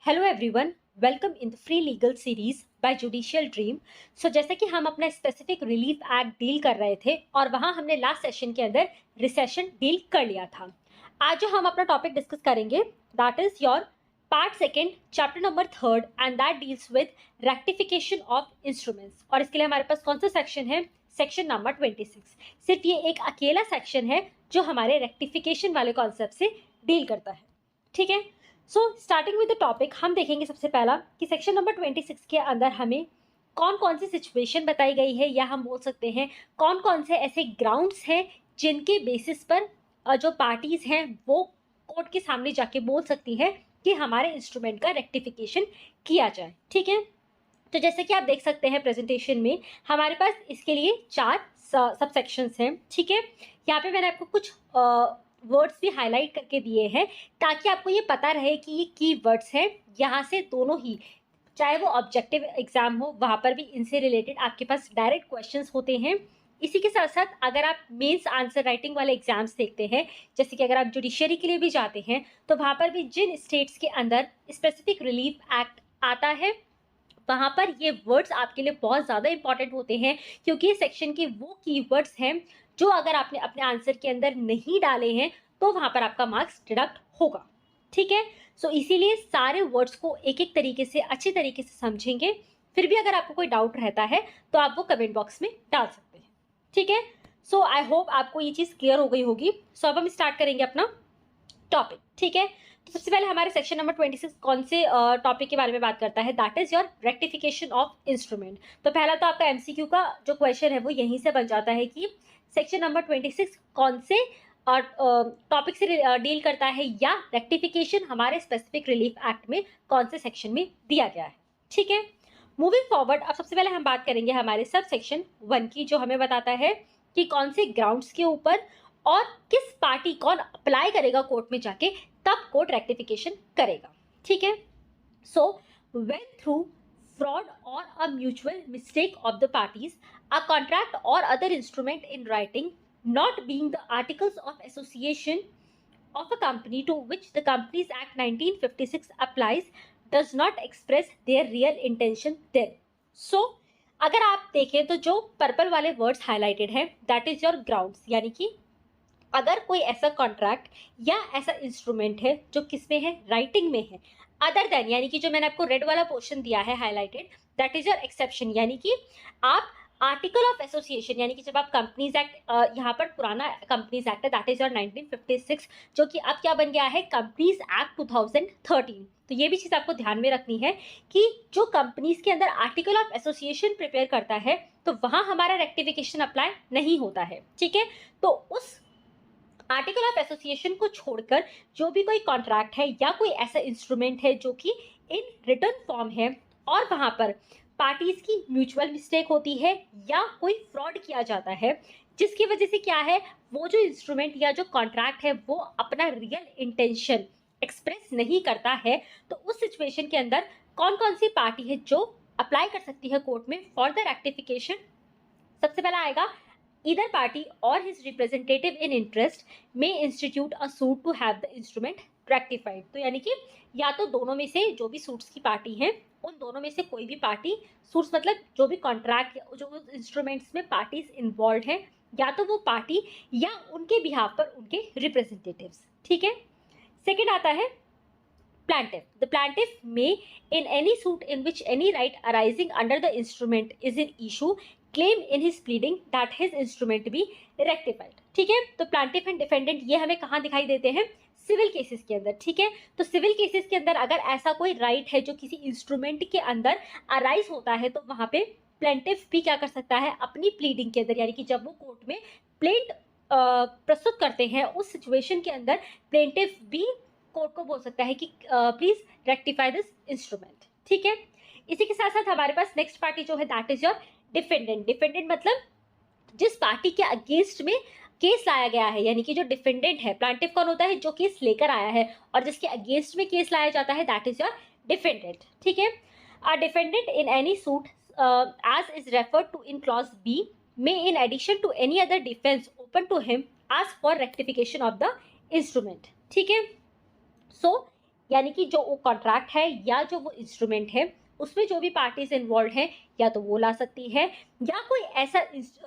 Hello everyone, welcome in the free legal series by judicial dream. जैसे कि हम अपना स्पेसिफिक रिलीफ एक्ट डील कर रहे थे और वहां हमने लास्ट सेशन के अंदर रिसेशन डील कर लिया था। आज जो हम अपना टॉपिक डिस्कस करेंगे that is your part second chapter number third and that deals with rectification of instruments. और इसके लिए हमारे पास कौन सा सेक्शन है? Section number 26। सिर्फ ये एक अकेला सेक्शन है जो हमारे रेक्टिफिकेशन वाले कॉन्सेप्ट से डील करता है। ठीक है, स्टार्टिंग विद द टॉपिक हम देखेंगे सबसे पहला कि सेक्शन नंबर 26 के अंदर हमें कौन कौन सी सिचुएशन बताई गई है, या हम बोल सकते हैं कौन कौन से ऐसे ग्राउंड्स हैं जिनके बेसिस पर जो पार्टीज हैं वो कोर्ट के सामने जाके बोल सकती है कि हमारे इंस्ट्रूमेंट का रेक्टिफिकेशन किया जाए। ठीक है, तो जैसे कि आप देख सकते हैं प्रेजेंटेशन में हमारे पास इसके लिए 4 सब सेक्शंस हैं। ठीक है, यहाँ पे मैंने आपको कुछ वर्ड्स भी हाईलाइट करके दिए हैं ताकि आपको ये पता रहे कि ये की वर्ड्स हैं। यहाँ से दोनों ही, चाहे वो ऑब्जेक्टिव एग्जाम हो वहाँ पर भी इनसे रिलेटेड आपके पास डायरेक्ट क्वेश्चंस होते हैं। इसी के साथ साथ अगर आप मेंस आंसर राइटिंग वाले एग्जाम्स देखते हैं, जैसे कि अगर आप जुडिशरी के लिए भी जाते हैं, तो वहाँ पर भी जिन स्टेट्स के अंदर स्पेसिफिक रिलीफ एक्ट आता है वहाँ पर ये वर्ड्स आपके लिए बहुत ज़्यादा इंपॉर्टेंट होते हैं, क्योंकि ये सेक्शन के वो कीवर्ड्स हैं जो अगर आपने अपने आंसर के अंदर नहीं डाले हैं तो वहाँ पर आपका मार्क्स डिडक्ट होगा। ठीक है, इसीलिए सारे वर्ड्स को एक एक तरीके से अच्छी तरीके से समझेंगे। फिर भी अगर आपको कोई डाउट रहता है तो आप वो कमेंट बॉक्स में डाल सकते हैं। ठीक है, आई होप आपको ये चीज़ क्लियर हो गई होगी। अब हम स्टार्ट करेंगे अपना टॉपिक। ठीक है, तो सबसे पहले हमारे सेक्शन नंबर 26 कौन से टॉपिक के बारे में बात करता है? That is your rectification of instrument. तो पहला तो आपका एमसीक्यू का जो क्वेश्चन है वो यहीं से बन जाता है कि सेक्शन नंबर 26 कौन से टॉपिक से डील करता है, या रेक्टिफिकेशन हमारे स्पेसिफिक रिलीफ एक्ट में कौन से सेक्शन में दिया गया है। ठीक है, मूविंग फॉरवर्ड, अब सबसे पहले हम बात करेंगे हमारे सब सेक्शन 1 की, जो हमें बताता है कि कौन से ग्राउंड्स के ऊपर और किस पार्टी कौन अप्लाई करेगा कोर्ट में जाके, तब कोर्ट रेक्टिफिकेशन करेगा। ठीक है, when through fraud or a mutual mistake of the parties, a contract or other instrument in writing, not being the articles of association of a company to which the Companies Act 1956 applies, does not express their real intention there. अगर आप देखें तो जो purple वाले words highlighted हैं that is your grounds, यानी कि अगर कोई ऐसा कॉन्ट्रैक्ट या ऐसा इंस्ट्रूमेंट है जो किसमें है, राइटिंग में है, अदर देन, यानी कि जो मैंने आपको रेड वाला पोर्शन दिया है highlighted, that is your exception, यानी कि आप आर्टिकल ऑफ एसोसिएशन, यानी कि जब आप कंपनीज एक्ट, यहाँ पर पुराना कंपनीज एक्ट है दैट इज योर 1956, जो कि अब क्या बन गया है, कंपनीज एक्ट 2013। तो ये भी चीज़ आपको ध्यान में रखनी है कि जो कंपनीज के अंदर आर्टिकल ऑफ एसोसिएशन प्रिपेयर करता है तो वहाँ हमारा रेक्टिफिकेशन अप्लाई नहीं होता है। ठीक है, तो उस आर्टिकल ऑफ एसोसिएशन को छोड़कर जो भी कोई कॉन्ट्रैक्ट है या कोई ऐसा इंस्ट्रूमेंट है जो कि इन रिटर्न फॉर्म है और वहां पर पार्टीज की म्यूचुअल मिस्टेक होती है या कोई फ्रॉड किया जाता है, जिसकी वजह से क्या है, वो जो इंस्ट्रूमेंट या जो कॉन्ट्रैक्ट है वो अपना रियल इंटेंशन एक्सप्रेस नहीं करता है, तो उस सिचुएशन के अंदर कौन कौन सी पार्टी है जो अप्लाई कर सकती है कोर्ट में फॉर द रेक्टिफिकेशन? सबसे पहला आएगा, either party or his representative in interest may institute a suit to have the instrument rectified। तो यानी कि या तो दोनों में से जो भी सूट्स की पार्टी हैं उन दोनों में से कोई भी पार्टी, सूट्स मतलब जो भी कॉन्ट्रैक्ट जो इंस्ट्रूमेंट्स में पार्टीज इन्वॉल्व हैं, या तो वो पार्टी या उनके बिहाफ पर उनके रिप्रेजेंटेटिव्स। ठीक है, सेकेंड आता है plaintiff. The plaintiff may, in any suit in which any right arising under the instrument is in issue, claim in his pleading that his instrument be rectified। ठीक है, तो plaintiff and defendant ये हमें कहाँ दिखाई देते हैं, सिविल केसेस के अंदर। ठीक है, तो सिविल केसेस के अंदर अगर ऐसा कोई राइट है जो किसी इंस्ट्रूमेंट के अंदर अराइज होता है तो वहाँ पे प्लेंटिफ भी क्या कर सकता है, अपनी प्लीडिंग के अंदर, यानी कि जब वो कोर्ट में प्लेंट प्रस्तुत करते हैं उस सिचुएशन के अंदर प्लेंटिफ भी कोर्ट को बोल सकता है कि प्लीज रेक्टिफाई दिस इंस्ट्रूमेंट। ठीक है, इसी के साथ साथ हमारे पास नेक्स्ट पार्टी जो है that is your defendant. Defendant मतलब जिस पार्टी के अगेंस्ट में केस लाया गया है, यानी कि जो डिफेंडेंट है, प्लांटिफ कौन होता है, जो केस लेकर आया है, और जिसके अगेंस्ट में केस लाया जाता है दैट इज योर डिफेंडेंट। ठीक है, a defendant in any suit as is referred to in clause B may in addition to any other defense open to him ask for rectification of the instrument। ठीक है, यानी कि जो वो contract है या जो वो इंस्ट्रूमेंट है उसमें जो भी पार्टीज इन्वॉल्व हैं या तो वो ला सकती है, या कोई ऐसा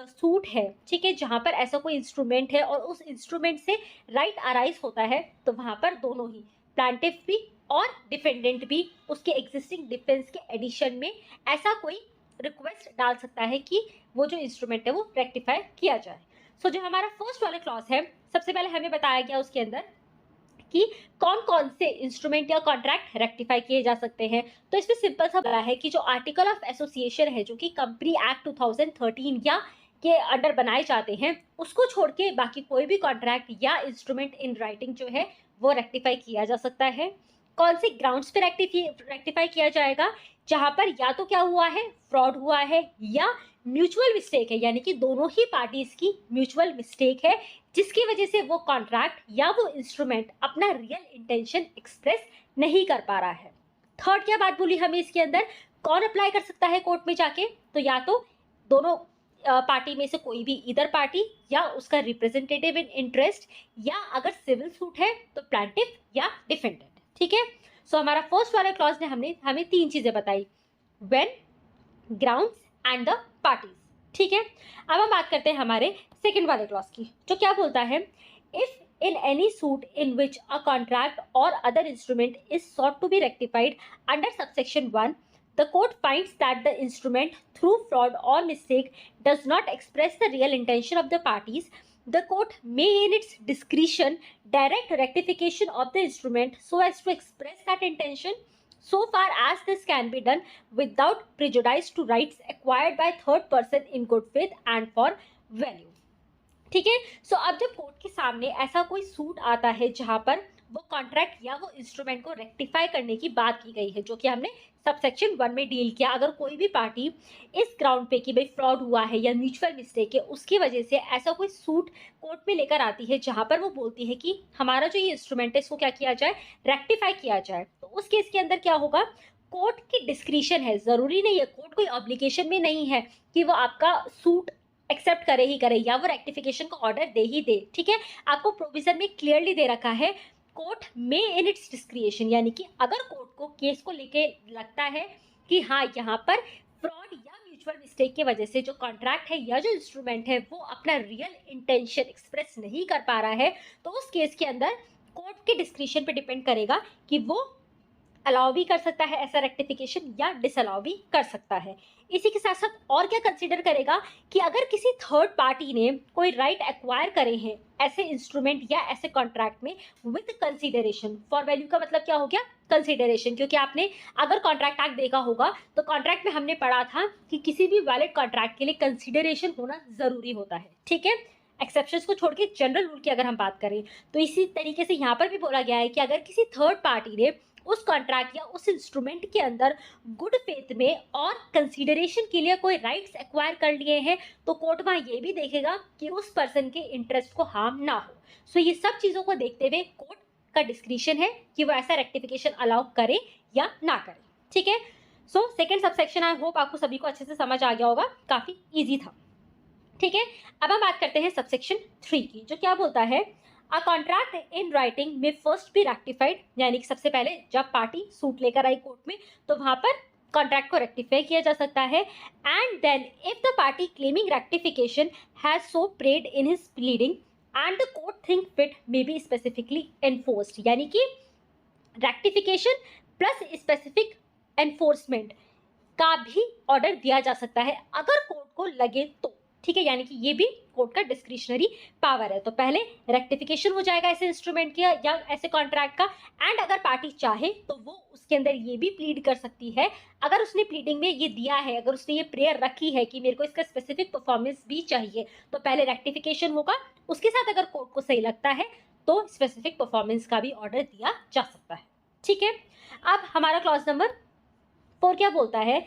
सूट है, ठीक है, जहां पर ऐसा कोई इंस्ट्रूमेंट है और उस इंस्ट्रूमेंट से राइट अराइज होता है, तो वहां पर दोनों ही प्लांटिफ भी और डिफेंडेंट भी उसके एग्जिस्टिंग डिफेंस के एडिशन में ऐसा कोई रिक्वेस्ट डाल सकता है कि वो जो इंस्ट्रूमेंट है वो रेक्टिफाई किया जाए। सो जो हमारा फर्स्ट वाला क्लॉज है, सबसे पहले हमें बताया गया उसके अंदर कि कौन कौन से इंस्ट्रूमेंट या कॉन्ट्रैक्ट रेक्टिफाई किए जा सकते हैं। तो इसमें सिंपल सा बोला है कि जो आर्टिकल ऑफ एसोसिएशन है जो कि कंपनी एक्ट 2013 या के अंडर बनाए जाते हैं, उसको छोड़ के बाकी कोई भी कॉन्ट्रैक्ट या इंस्ट्रूमेंट इन राइटिंग जो है वो रेक्टिफाई किया जा सकता है। कौन से ग्राउंड्स पे रेक्टिफाई किया जाएगा, जहां पर या तो क्या हुआ है, फ्रॉड हुआ है, या म्यूचुअल मिस्टेक है, यानी कि दोनों ही पार्टीज की म्यूचुअल मिस्टेक है जिसकी वजह से वो कॉन्ट्रैक्ट या वो इंस्ट्रूमेंट अपना रियल इंटेंशन एक्सप्रेस नहीं कर पा रहा है। थर्ड क्या बात बोली हमें इसके अंदर, कौन अप्लाई कर सकता है कोर्ट में जाके, तो या तो दोनों पार्टी में से कोई भी इधर पार्टी या उसका रिप्रेजेंटेटिव इन इंटरेस्ट, या अगर सिविल सूट है तो प्लांटिफ या डिफेंडेंट। ठीक है, सो हमारा फर्स्ट वाला क्लॉज ने हमें तीन चीजें बताई, when, grounds and the parties. ठीक है, अब हम बात करते हैं हमारे सेकंड वाले क्लॉज की, जो क्या बोलता है, if in any suit in which a contract or other instrument is sought to be rectified under subsection 1, the court finds that the instrument through fraud or mistake does not express the real intention of the parties, the court may in its discretion direct rectification of the instrument so as to express that intention, so far as this can be done without prejudice to rights acquired by third person in good faith and for value। ठीक है, सो अब जब court के सामने ऐसा कोई suit आता है जहां पर वो कॉन्ट्रैक्ट या वो इंस्ट्रूमेंट को रेक्टिफाई करने की बात की गई है, जो कि हमने सबसेक्शन 1 में डील किया, अगर कोई भी पार्टी इस ग्राउंड पे कि भाई फ्रॉड हुआ है या म्यूचुअल मिस्टेक है उसकी वजह से ऐसा कोई सूट कोर्ट में लेकर आती है जहां पर वो बोलती है कि हमारा जो ये इंस्ट्रूमेंट है इसको क्या किया जाए, रेक्टिफाई किया जाए, तो उस केस के अंदर क्या होगा, कोर्ट की डिस्क्रिशन है, जरूरी नहीं है, कोर्ट कोई ऑब्लिगेशन में नहीं है कि वो आपका सूट एक्सेप्ट करे ही करे या वो रेक्टिफिकेशन का ऑर्डर दे ही दे। ठीक है, आपको प्रोविजन में क्लियरली दे रखा है, कोर्ट में इन इट्स डिस्क्रिएशन, यानी कि अगर कोर्ट को केस को लेके लगता है कि हाँ यहाँ पर फ्रॉड या म्यूचुअल मिस्टेक की वजह से जो कॉन्ट्रैक्ट है या जो इंस्ट्रूमेंट है वो अपना रियल इंटेंशन एक्सप्रेस नहीं कर पा रहा है, तो उस केस के अंदर कोर्ट के डिस्क्रिशन पे डिपेंड करेगा कि वो अलाउ भी कर सकता है ऐसा रेक्टिफिकेशन या डिसअलाउ भी कर सकता है। इसी के साथ साथ और क्या कंसीडर करेगा कि अगर किसी थर्ड पार्टी ने कोई राइट एक्वायर करे हैं ऐसे इंस्ट्रूमेंट या ऐसे कॉन्ट्रैक्ट में विद कंसीडरेशन, फॉर वैल्यू का मतलब क्या हो गया, कंसीडरेशन, क्योंकि आपने अगर कॉन्ट्रैक्ट एक्ट देखा होगा तो कॉन्ट्रैक्ट में हमने पढ़ा था कि किसी भी वैलिड कॉन्ट्रैक्ट के लिए कंसीडरेशन होना जरूरी होता है। ठीक है, एक्सेप्शंस को छोड़ के जनरल रूल की अगर हम बात करें तो इसी तरीके से यहाँ पर भी बोला गया है कि अगर किसी थर्ड पार्टी ने उस कॉन्ट्रैक्ट या उस इंस्ट्रूमेंट के अंदर गुड फेथ में और कंसीडरेशन के लिए कोई राइट्स एक्वायर कर लिए हैं, तो कोर्ट वहाँ ये भी देखेगा कि उस पर्सन के इंटरेस्ट को हार्म ना हो। सो ये सब चीज़ों को देखते हुए कोर्ट का डिस्क्रिशन है कि वो ऐसा रेक्टिफिकेशन अलाउ करे या ना करे। ठीक है, so second subsection I hope आपको सभी को अच्छे से समझ आ गया होगा, काफ़ी ईजी था। ठीक है, अब हम बात करते हैं सबसेक्शन 3 की, जो क्या बोलता है, अ कॉन्ट्रैक्ट इन राइटिंग में फर्स्ट बी रेक्टिफाइड, यानी कि सबसे पहले जब पार्टी सूट लेकर आई कोर्ट में तो वहां पर कॉन्ट्रैक्ट को रेक्टिफाई किया जा सकता है, and then if the party claiming rectification has so prayed in his pleading and the court think fit may be specifically enforced, यानी कि रेक्टिफिकेशन प्लस स्पेसिफिक एनफोर्समेंट का भी ऑर्डर दिया जा सकता है अगर कोर्ट को लगे तो। ठीक है, यानी कि ये भी कोर्ट का डिस्क्रिशनरी पावर है। तो पहले रेक्टिफिकेशन हो जाएगा ऐसे इंस्ट्रूमेंट का या ऐसे कॉन्ट्रैक्ट का, एंड अगर पार्टी चाहे तो वो उसके अंदर ये भी प्लीड कर सकती है, अगर उसने प्लीडिंग में ये दिया है, अगर उसने ये प्रेयर रखी है कि मेरे को इसका स्पेसिफिक परफॉर्मेंस भी चाहिए, तो पहले रेक्टिफिकेशन होगा, उसके साथ अगर कोर्ट को सही लगता है तो स्पेसिफिक परफॉर्मेंस का भी ऑर्डर दिया जा सकता है। ठीक है, अब हमारा क्लॉज नंबर 4 क्या बोलता है,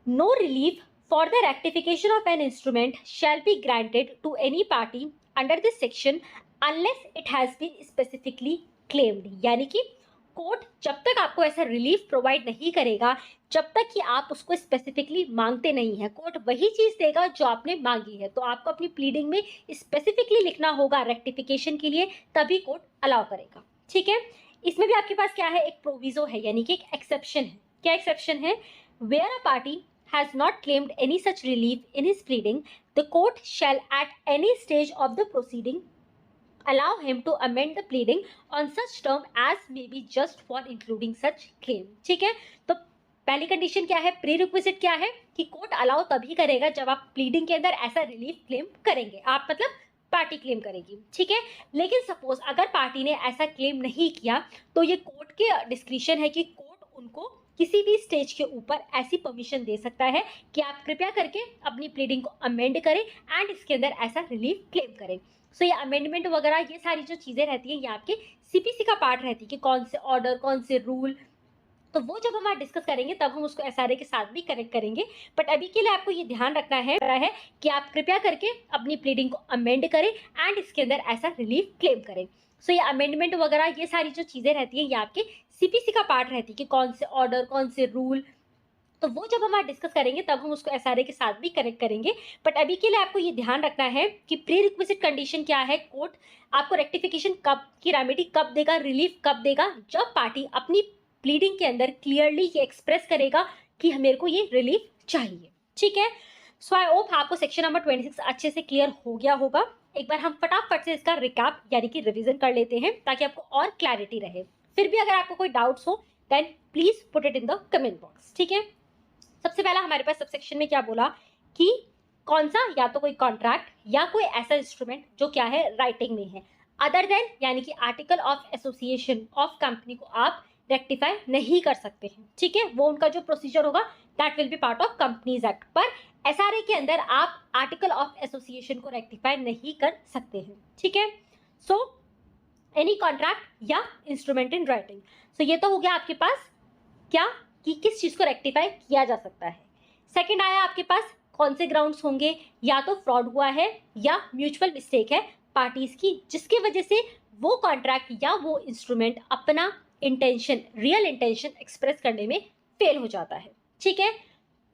no relief for the rectification of an instrument shall be granted to any party under this section unless it has been specifically claimed, यानी कि कोर्ट जब तक आपको ऐसा रिलीफ प्रोवाइड नहीं करेगा जब तक कि आप उसको स्पेसिफिकली मांगते नहीं है, कोर्ट वही चीज देगा जो आपने मांगी है। तो आपको अपनी प्लीडिंग में स्पेसिफिकली लिखना होगा रेक्टिफिकेशन के लिए, तभी कोर्ट अलाउ करेगा। ठीक है, इसमें भी आपके पास क्या है, एक प्रोविजो है, यानी कि एक एक्सेप्शन है। क्या एक्सेप्शन है? Where a party has not claimed any such relief in his pleading, the court shall at any stage of the proceeding allow him to amend the pleading on such term as may be just for including such claim। ठीक है, तो पहली condition क्या है, pre requisite क्या है कि court allow तभी करेगा जब आप प्लीडिंग के अंदर ऐसा रिलीफ क्लेम करेंगे, आप मतलब पार्टी क्लेम करेगी। ठीक है, लेकिन सपोज अगर पार्टी ने ऐसा क्लेम नहीं किया तो ये कोर्ट के डिस्क्रिशन है कि कोर्ट उनको किसी भी स्टेज के ऊपर ऐसी परमिशन दे सकता है कि आप कृपया करके अपनी प्लीडिंग को अमेंड करें एंड इसके अंदर ऐसा रिलीफ क्लेम करें। सो ये अमेंडमेंट वगैरह ये सारी जो चीज़ें रहती हैं ये आपके सीपीसी का पार्ट रहती है कि कौन से ऑर्डर, कौन से रूल, तो वो जब हम डिस्कस करेंगे तब हम उसको एसआरए के साथ भी करेक्ट करेंगे। बट अभी के लिए आपको ये ध्यान रखना है कि आप कृपया करके अपनी प्लीडिंग को अमेंड करें एंड इसके अंदर ऐसा रिलीफ क्लेम करें। सो ये अमेंडमेंट वगैरह ये सारी जो चीज़ें रहती हैं ये आपके सीपीसी का पार्ट रहती है कि कौन से ऑर्डर, कौन से रूल, तो वो जब हम डिस्कस करेंगे तब हम उसको एसआरए के साथ भी करेक्ट करेंगे। बट अभी के लिए आपको ये ध्यान रखना है कि प्री रिक्विजिट कंडीशन क्या है, कोर्ट आपको रेक्टिफिकेशन कब की रेमेडी कब देगा, रिलीफ कब देगा, जब पार्टी अपनी प्लीडिंग के अंदर क्लियरली ये एक्सप्रेस करेगा कि मेरे को ये रिलीफ चाहिए। ठीक है, सो आई होप आपको सेक्शन नंबर 26 अच्छे से क्लियर हो गया होगा। एक बार हम फटाफट से इसका रिकैप यानी कि रिवीजन कर लेते हैं ताकि आपको और क्लैरिटी रहे। फिर भी अगर आपको कोई डाउट्स हो then please put it in the comment box. ठीक है, सबसे पहला हमारे पास सबसेक्शन में क्या बोला कि कौन सा या तो कोई कॉन्ट्रैक्ट या कोई ऐसा इंस्ट्रूमेंट जो क्या है राइटिंग में है, अदर देन यानी कि article of association of company को आप रेक्टिफाई नहीं कर सकते हैं। ठीक है, वो उनका जो प्रोसीजर होगा that will be part of companies act, पर एसआरए के अंदर आप आर्टिकल ऑफ एसोसिएशन को रेक्टिफाई नहीं कर सकते हैं। ठीक है, सो एनी कॉन्ट्रैक्ट या इंस्ट्रूमेंट इन राइटिंग। सो ये तो हो गया आपके पास क्या कि किस चीज़ को रेक्टिफाई किया जा सकता है। सेकंड आया आपके पास कौन से ग्राउंड्स होंगे, या तो फ्रॉड हुआ है या म्यूचुअल मिस्टेक है पार्टीज की जिसकी वजह से वो कॉन्ट्रैक्ट या वो इंस्ट्रूमेंट अपना इंटेंशन, रियल इंटेंशन एक्सप्रेस करने में फेल हो जाता है। ठीक है,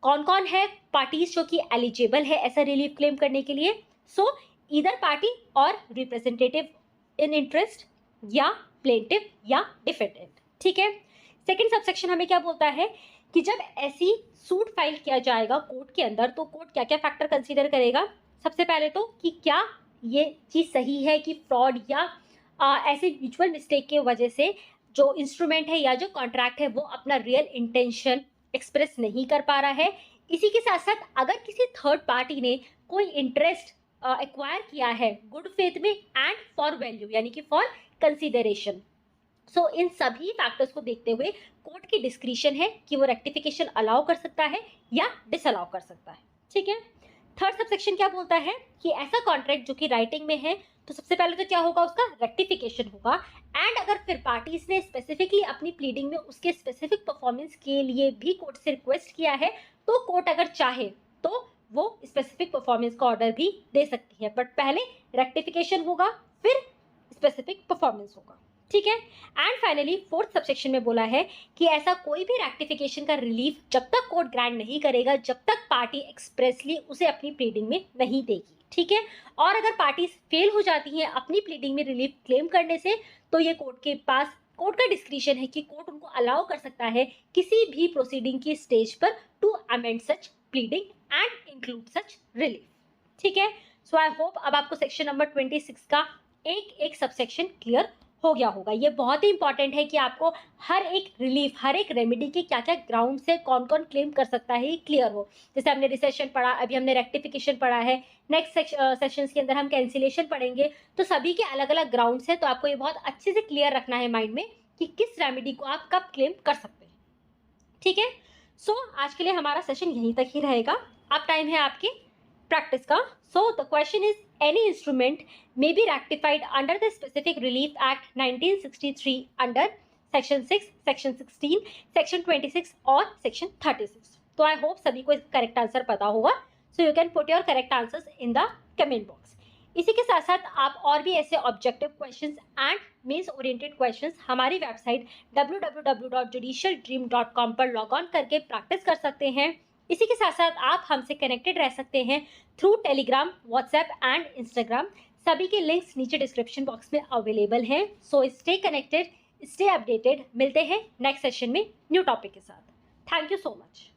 कौन कौन है पार्टीज जो कि एलिजिबल है ऐसा रिलीफ क्लेम करने के लिए? सो ईदर पार्टी और रिप्रेजेंटेटिव इन इंटरेस्ट या प्लेंटिव या डिफेंडेंट। ठीक है, सेकेंड सबसेक्शन हमें क्या बोलता है कि जब ऐसी सूट फाइल किया जाएगा कोर्ट के अंदर तो कोर्ट क्या क्या फैक्टर कंसीडर करेगा। सबसे पहले तो कि क्या ये चीज़ सही है कि फ्रॉड या ऐसे म्यूचुअल मिस्टेक की वजह से जो इंस्ट्रूमेंट है या जो कॉन्ट्रैक्ट है वो अपना रियल इंटेंशन एक्सप्रेस नहीं कर पा रहा है। इसी के साथ साथ अगर किसी थर्ड पार्टी ने कोई इंटरेस्ट एक्वायर किया है गुड फेथ में एंड फॉर वैल्यू यानी कि फॉर कंसिडरेशन। सो इन सभी फैक्टर्स को देखते हुए कोर्ट की डिस्क्रिशन है कि वो रेक्टिफिकेशन अलाउ कर सकता है या डिसअलाउ कर सकता है। ठीक है, थर्ड सबसेक्शन क्या बोलता है कि ऐसा कॉन्ट्रैक्ट जो कि राइटिंग में है तो सबसे पहले तो क्या होगा, उसका रेक्टिफिकेशन होगा। एंड अगर फिर पार्टीज ने स्पेसिफिकली अपनी प्लीडिंग में उसके स्पेसिफिक परफॉर्मेंस के लिए भी कोर्ट से रिक्वेस्ट किया है तो कोर्ट अगर चाहे तो वो स्पेसिफिक परफॉर्मेंस का ऑर्डर भी दे सकती है, बट पहले रेक्टिफिकेशन होगा फिर स्पेसिफिक परफॉर्मेंस होगा। ठीक है, एंड फाइनली फोर्थ सबसेक्शन में बोला है कि ऐसा कोई भी रेक्टिफिकेशन का रिलीफ जब तक कोर्ट ग्रांट नहीं करेगा जब तक पार्टी एक्सप्रेसली उसे अपनी प्लीडिंग में नहीं देगी। ठीक है, और अगर पार्टी फेल हो जाती हैं अपनी प्लीडिंग में रिलीफ क्लेम करने से तो ये कोर्ट के पास, कोर्ट का डिस्क्रिशन है कि कोर्ट उनको अलाउ कर सकता है किसी भी प्रोसीडिंग की स्टेज पर to amend such pleading and include such relief. ठीक है, सो आई होप अब आपको सेक्शन नंबर 26 का एक एक सबसेक्शन क्लियर हो गया होगा। ये बहुत ही इंपॉर्टेंट है कि आपको हर एक रिलीफ, हर एक रेमेडी के क्या क्या ग्राउंड से कौन कौन क्लेम कर सकता है ये क्लियर हो। जैसे हमने रिसेशन पढ़ा, अभी हमने रेक्टिफिकेशन पढ़ा है, नेक्स्ट सेशंस के अंदर हम कैंसिलेशन पढ़ेंगे, तो सभी के अलग अलग ग्राउंड्स हैं। तो आपको ये बहुत अच्छे से क्लियर रखना है माइंड में कि किस रेमेडी को आप कब क्लेम कर सकते हैं। ठीक है, सो आज के लिए हमारा सेशन यहीं तक ही रहेगा। अब टाइम है आपके प्रैक्टिस का। So the question is any instrument may be rectified under the Specific Relief Act 1963 under Section 6, Section 16, Section 26 और Section 36। तो आई होप सभी को करेक्ट आंसर पता होगा। So you can put your correct answers in the comment box. इसी के साथ साथ आप और भी ऐसे objective questions and mains oriented questions हमारी वेबसाइट www.judicialdream.com पर लॉग ऑन करके प्रैक्टिस कर सकते हैं। इसी के साथ साथ आप हमसे कनेक्टेड रह सकते हैं through Telegram, WhatsApp and Instagram. सभी के लिंक्स नीचे डिस्क्रिप्शन बॉक्स में अवेलेबल हैं। So stay connected, stay updated, मिलते हैं नेक्स्ट सेशन में न्यू टॉपिक के साथ। Thank you so much.